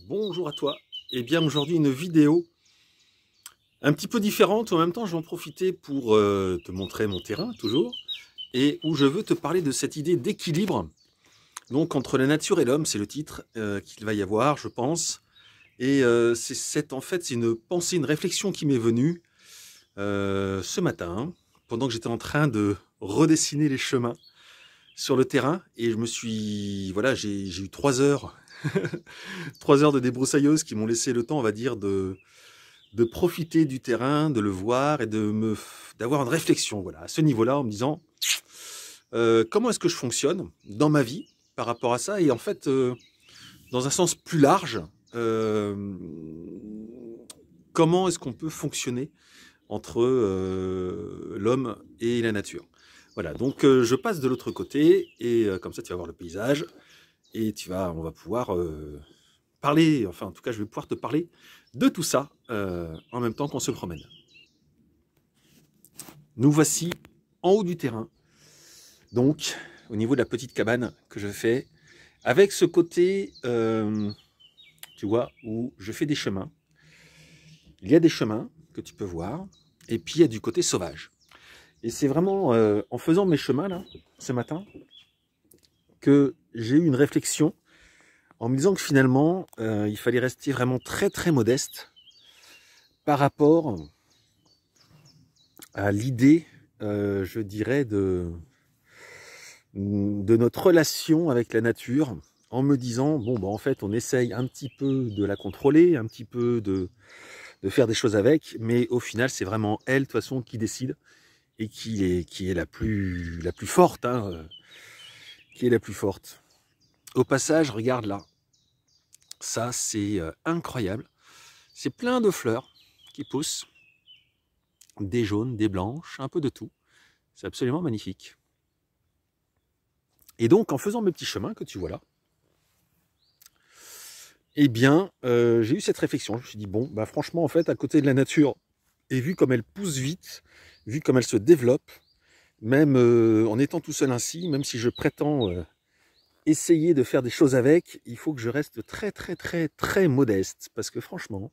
Bonjour à toi. Eh bien aujourd'hui une vidéo un petit peu différente. En même temps je vais en profiter pour te montrer mon terrain toujours. Et où je veux te parler de cette idée d'équilibre. Donc entre la nature et l'homme, c'est le titre qu'il va y avoir je pense. Et en fait c'est une pensée, une réflexion qui m'est venue ce matin. Pendant que j'étais en train de redessiner les chemins sur le terrain. Et je me suis... Voilà, j'ai eu 3 heures. 3 heures de débroussailleuse qui m'ont laissé le temps, on va dire, de profiter du terrain, de le voir et d'avoir une réflexion, voilà, à ce niveau-là, en me disant comment est-ce que je fonctionne dans ma vie par rapport à ça, et en fait, dans un sens plus large, euh, comment est-ce qu'on peut fonctionner entre l'homme et la nature. Voilà, donc je passe de l'autre côté, et comme ça tu vas voir le paysage, et on va pouvoir parler, enfin en tout cas je vais pouvoir te parler de tout ça en même temps qu'on se promène. Nous voici en haut du terrain, donc au niveau de la petite cabane que je fais, avec ce côté, tu vois, où je fais des chemins. Il y a des chemins que tu peux voir, et puis il y a du côté sauvage. Et c'est vraiment en faisant mes chemins là, ce matin, que j'ai eu une réflexion en me disant que finalement, il fallait rester vraiment très très modeste par rapport à l'idée, je dirais, de notre relation avec la nature, en me disant, bon, bah, en fait, on essaye un petit peu de la contrôler, un petit peu de faire des choses avec, mais au final, c'est vraiment elle, de toute façon, qui décide, et qui est la plus forte, hein, qui est la plus forte. Au passage, regarde là, ça, c'est incroyable. C'est plein de fleurs qui poussent, des jaunes, des blanches, un peu de tout. C'est absolument magnifique. Et donc, en faisant mes petits chemins que tu vois là, eh bien, j'ai eu cette réflexion. Je me suis dit, bon, bah franchement, en fait, à côté de la nature, et vu comme elle pousse vite, vu comme elle se développe, même en étant tout seul ainsi, même si je prétends essayer de faire des choses avec, il faut que je reste très, très, très, très modeste. Parce que franchement,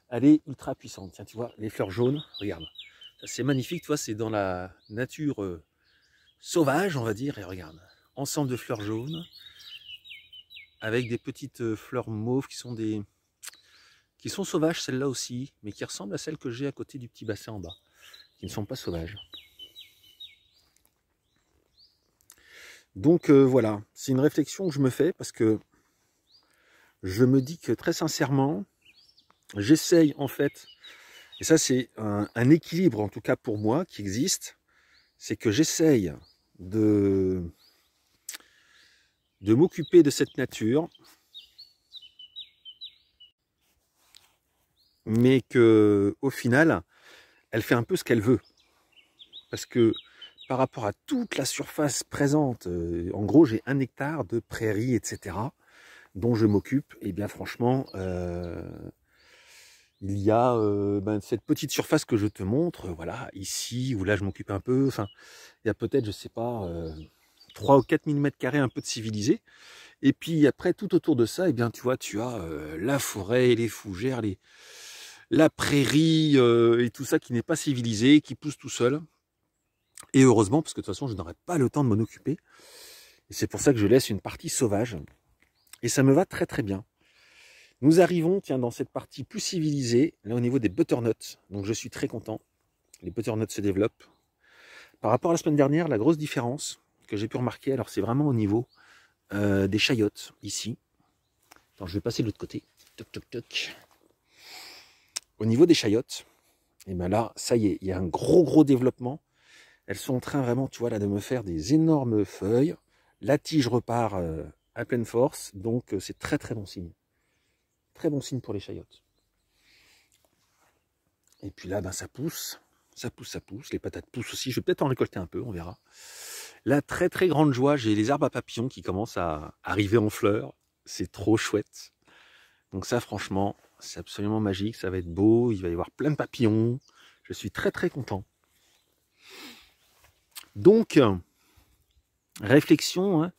elle est ultra puissante. Tiens, tu vois, les fleurs jaunes, regarde. C'est magnifique, tu vois, c'est dans la nature sauvage, on va dire. Et regarde, ensemble de fleurs jaunes, avec des petites fleurs mauves qui sont sauvages, celles-là aussi, mais qui ressemblent à celles que j'ai à côté du petit bassin en bas, qui ne sont pas sauvages. Donc voilà, c'est une réflexion que je me fais parce que je me dis que très sincèrement, j'essaye en fait, et ça c'est un équilibre en tout cas pour moi qui existe, c'est que j'essaye de m'occuper de cette nature, mais que au final, elle fait un peu ce qu'elle veut. Parce que par rapport à toute la surface présente, en gros j'ai 1 hectare de prairies, etc., dont je m'occupe, et bien franchement, il y a cette petite surface que je te montre, voilà, ici, où là je m'occupe un peu, enfin, il y a peut-être, je sais pas, 3 ou 4 000 m² un peu de civilisé, et puis après, tout autour de ça, et bien tu vois, tu as la forêt, les fougères, la prairie, et tout ça qui n'est pas civilisé, qui pousse tout seul. Et heureusement, parce que de toute façon, je n'aurai pas le temps de m'en occuper. Et c'est pour ça que je laisse une partie sauvage. Et ça me va très très bien. Nous arrivons, tiens, dans cette partie plus civilisée, là au niveau des butternuts. Donc je suis très content. Les butternuts se développent. Par rapport à la semaine dernière, la grosse différence que j'ai pu remarquer, alors c'est vraiment au niveau des chayotes, ici. Attends, je vais passer de l'autre côté. Toc, toc, toc. Au niveau des chayotes, et bien là, ça y est, il y a un gros développement. Elles sont en train vraiment, tu vois, là, de me faire des énormes feuilles. La tige repart à pleine force, donc c'est très très bon signe. Très bon signe pour les chayotes. Et puis là, ben, ça pousse, ça pousse, ça pousse. Les patates poussent aussi. Je vais peut-être en récolter un peu, on verra. La très très grande joie, j'ai les arbres à papillons qui commencent à arriver en fleurs. C'est trop chouette. Donc ça, franchement, c'est absolument magique. Ça va être beau. Il va y avoir plein de papillons. Je suis très très content. Donc, réflexion, hein,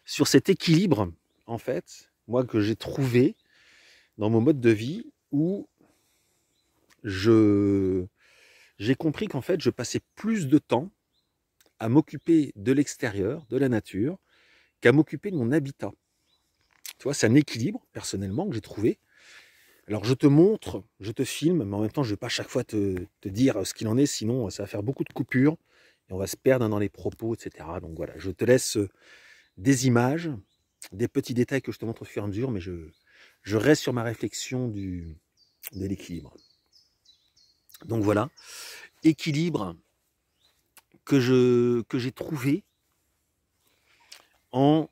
sur cet équilibre, en fait, moi que j'ai trouvé, dans mon mode de vie où j'ai compris qu'en fait, je passais plus de temps à m'occuper de l'extérieur, de la nature, qu'à m'occuper de mon habitat. Tu vois, c'est un équilibre, personnellement, que j'ai trouvé. Alors, je te montre, je te filme, mais en même temps, je ne vais pas à chaque fois te dire ce qu'il en est, sinon ça va faire beaucoup de coupures et on va se perdre dans les propos, etc. Donc voilà, je te laisse des images, des petits détails que je te montre au fur et à mesure, mais je reste sur ma réflexion de l'équilibre. Donc voilà, équilibre que j'ai trouvé en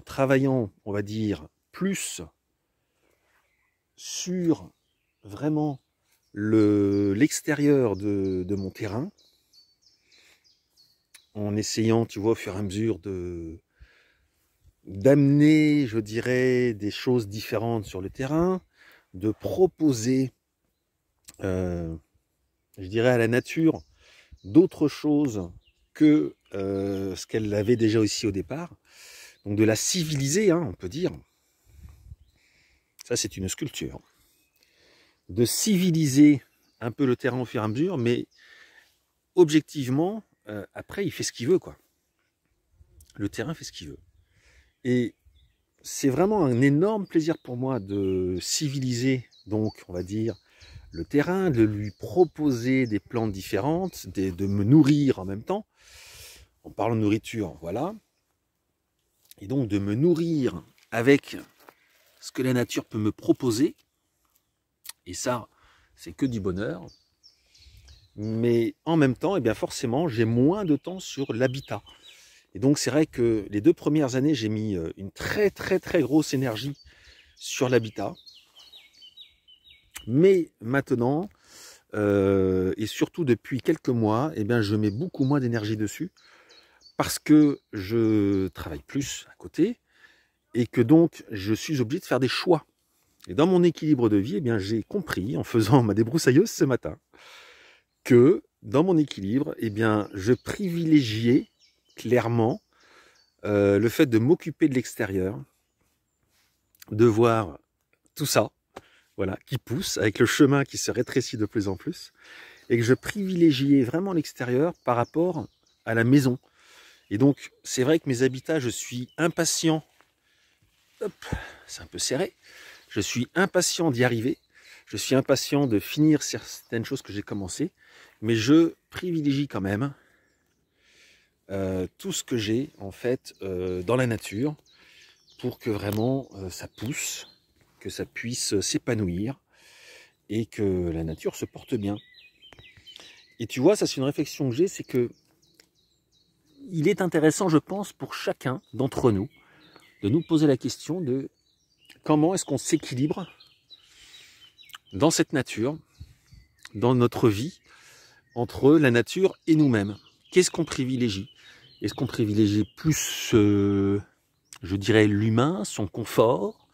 travaillant, on va dire, plus sur vraiment l'extérieur de mon terrain, en essayant, tu vois, au fur et à mesure d'amener, je dirais, des choses différentes sur le terrain, de proposer, je dirais, à la nature d'autres choses que ce qu'elle avait déjà aussi au départ. Donc de la civiliser, hein, on peut dire. Ça, c'est une sculpture. De civiliser un peu le terrain au fur et à mesure, mais objectivement, après, il fait ce qu'il veut, quoi. Le terrain fait ce qu'il veut. Et c'est vraiment un énorme plaisir pour moi de civiliser, donc, on va dire, le terrain, de lui proposer des plantes différentes, de me nourrir en même temps. En parlant de nourriture, voilà. Et donc de me nourrir avec ce que la nature peut me proposer. Et ça, c'est que du bonheur. Mais en même temps, eh bien forcément, j'ai moins de temps sur l'habitat. Et donc c'est vrai que les 2 premières années, j'ai mis une très grosse énergie sur l'habitat. Mais maintenant, et surtout depuis quelques mois, eh bien je mets beaucoup moins d'énergie dessus parce que je travaille plus à côté et que donc je suis obligé de faire des choix. Et dans mon équilibre de vie, eh bien j'ai compris en faisant ma débroussailleuse ce matin que dans mon équilibre, eh bien je privilégiais clairement le fait de m'occuper de l'extérieur, de voir tout ça, voilà, qui pousse avec le chemin qui se rétrécit de plus en plus, et que je privilégiais vraiment l'extérieur par rapport à la maison. Et donc, c'est vrai que mes habitats, je suis impatient. Hop, c'est un peu serré. Je suis impatient d'y arriver. Je suis impatient de finir certaines choses que j'ai commencées. Mais je privilégie quand même tout ce que j'ai en fait dans la nature pour que vraiment ça pousse, que ça puisse s'épanouir et que la nature se porte bien. Et tu vois, ça c'est une réflexion que j'ai, c'est que il est intéressant, je pense, pour chacun d'entre nous, de nous poser la question de comment est-ce qu'on s'équilibre dans cette nature, dans notre vie, entre la nature et nous-mêmes. Qu'est-ce qu'on privilégie? Est-ce qu'on privilégie plus, je dirais, l'humain, son confort,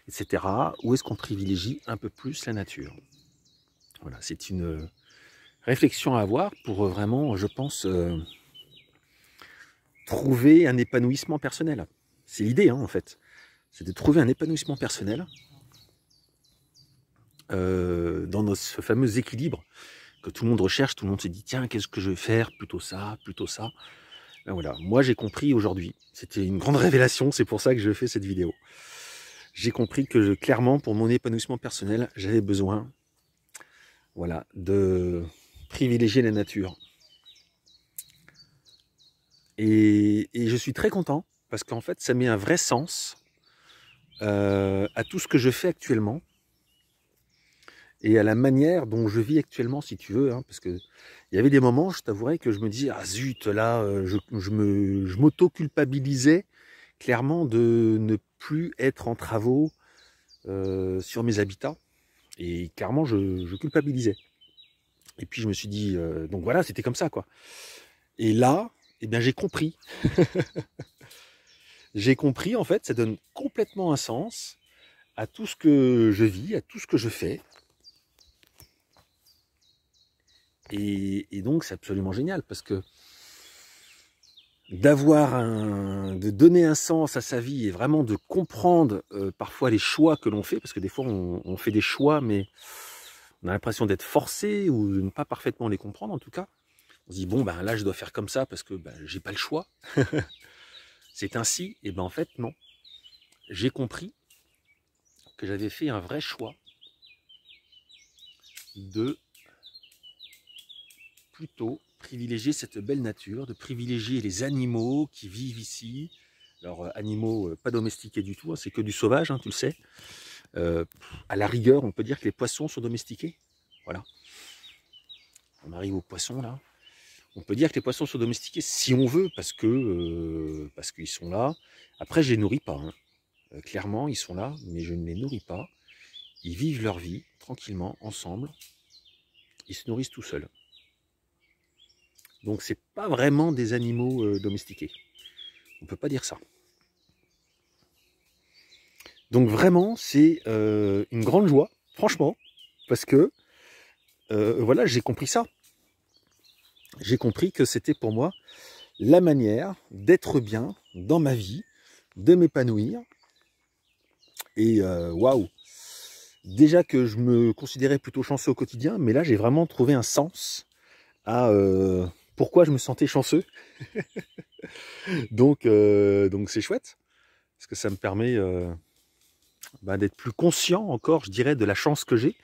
etc. Ou est-ce qu'on privilégie un peu plus la nature? Voilà, c'est une réflexion à avoir pour vraiment, je pense, trouver un épanouissement personnel. C'est l'idée, hein, en fait. C'est de trouver un épanouissement personnel dans ce fameux équilibre que tout le monde recherche. Tout le monde se dit, tiens, qu'est-ce que je vais faire? Plutôt ça, plutôt ça. Ben voilà, moi j'ai compris aujourd'hui. C'était une grande révélation, c'est pour ça que je fais cette vidéo. J'ai compris que clairement, pour mon épanouissement personnel, j'avais besoin, voilà, de privilégier la nature. Et je suis très content parce qu'en fait, ça met un vrai sens à tout ce que je fais actuellement et à la manière dont je vis actuellement, si tu veux, hein, parce que il y avait des moments, je t'avouerais, que je me disais, ah zut, là, je m'auto-culpabilisais clairement de ne plus être en travaux sur mes habitats, et clairement, je culpabilisais. Et puis je me suis dit, donc voilà, c'était comme ça, quoi. Et là, eh bien, j'ai compris. J'ai compris, en fait, ça donne complètement un sens à tout ce que je vis, à tout ce que je fais. Et donc, c'est absolument génial parce que de donner un sens à sa vie et vraiment de comprendre parfois les choix que l'on fait, parce que des fois on fait des choix, mais on a l'impression d'être forcé ou de ne pas parfaitement les comprendre en tout cas. On se dit bon ben là je dois faire comme ça parce que ben, j'ai pas le choix. C'est ainsi, et ben en fait non. J'ai compris que j'avais fait un vrai choix de plutôt privilégier cette belle nature, de privilégier les animaux qui vivent ici. Alors animaux pas domestiqués du tout, hein, c'est que du sauvage, hein, tu le sais. À la rigueur, on peut dire que les poissons sont domestiqués. Voilà. On arrive aux poissons là. On peut dire que les poissons sont domestiqués si on veut, parce qu'ils sont là. Après, je les nourris pas. Hein. Clairement, ils sont là, mais je ne les nourris pas. Ils vivent leur vie tranquillement, ensemble. Ils se nourrissent tout seuls. Donc, c'est pas vraiment des animaux domestiqués. On peut pas dire ça. Donc vraiment, c'est une grande joie, franchement, parce que voilà, j'ai compris ça. J'ai compris que c'était pour moi la manière d'être bien dans ma vie, de m'épanouir. Et waouh! Déjà que je me considérais plutôt chanceux au quotidien, mais là j'ai vraiment trouvé un sens à pourquoi je me sentais chanceux. Donc c'est chouette, parce que ça me permet d'être plus conscient encore, je dirais, de la chance que j'ai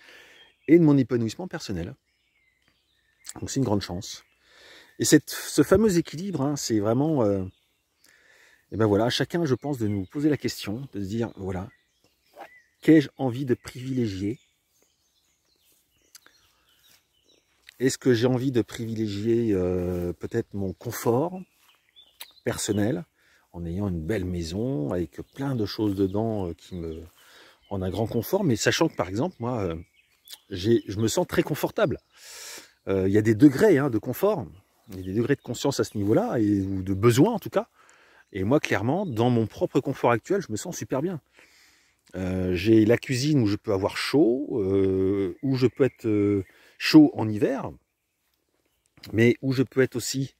et de mon épanouissement personnel. Donc c'est une grande chance. Et ce fameux équilibre, hein, c'est vraiment, et ben voilà, à chacun, je pense, de nous poser la question, de se dire, voilà, qu'ai-je envie de privilégier? Est-ce que j'ai envie de privilégier peut-être mon confort personnel, en ayant une belle maison, avec plein de choses dedans qui me rendent un grand confort, mais sachant que par exemple, moi, je me sens très confortable. Il y a des degrés de confort, il y a des degrés de conscience à ce niveau-là, ou de besoin en tout cas. Et moi, clairement, dans mon propre confort actuel, je me sens super bien. J'ai la cuisine où je peux avoir chaud, où je peux être chaud en hiver, mais où je peux être aussi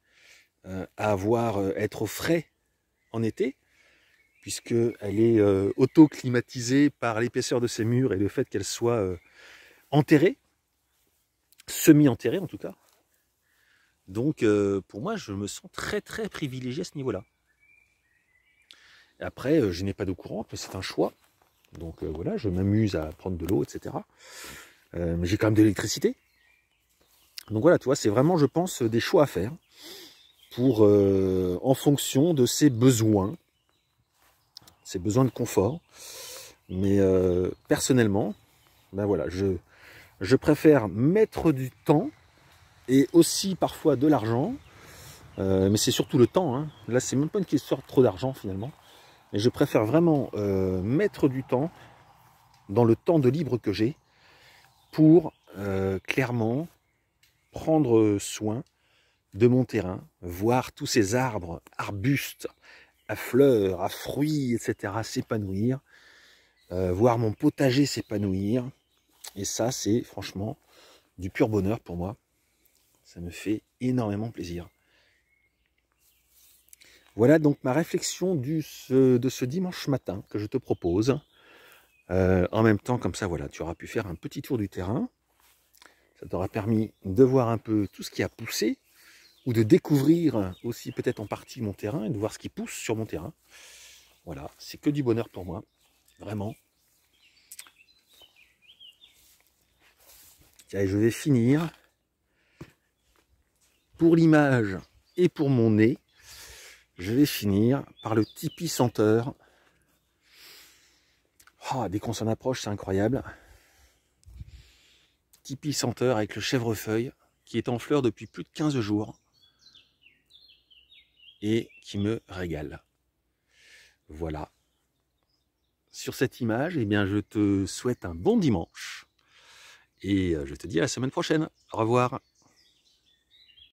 être au frais en été, puisqu'elle est auto-climatisée par l'épaisseur de ses murs et le fait qu'elle soit enterrée, semi-enterrée en tout cas. Donc pour moi, je me sens très très privilégié à ce niveau-là. Après, je n'ai pas d'eau courante, mais c'est un choix. Donc voilà, je m'amuse à prendre de l'eau, etc. Mais j'ai quand même de l'électricité. Donc voilà, tu vois, c'est vraiment, je pense, des choix à faire pour, en fonction de ses besoins de confort. Mais personnellement, ben voilà, je préfère mettre du temps et aussi parfois de l'argent, mais c'est surtout le temps. Hein. Là, c'est même pas une question de trop d'argent finalement. Mais je préfère vraiment mettre du temps dans le temps de libre que j'ai pour clairement prendre soin de mon terrain, voir tous ces arbres, arbustes, à fleurs, à fruits, etc. s'épanouir, voir mon potager s'épanouir. Et ça, c'est franchement du pur bonheur pour moi. Ça me fait énormément plaisir. Voilà donc ma réflexion de ce dimanche matin que je te propose. En même temps, comme ça, voilà, tu auras pu faire un petit tour du terrain. Ça t'aura permis de voir un peu tout ce qui a poussé, ou de découvrir aussi peut-être en partie mon terrain et de voir ce qui pousse sur mon terrain. Voilà, c'est que du bonheur pour moi, vraiment. Allez, je vais finir. Pour l'image et pour mon nez, je vais finir par le Tipeee senteur. Oh, dès qu'on s'en approche, c'est incroyable. Tipeee senteur avec le chèvrefeuille qui est en fleur depuis plus de 15 jours et qui me régale. Voilà. Sur cette image, eh bien, je te souhaite un bon dimanche et je te dis à la semaine prochaine. Au revoir.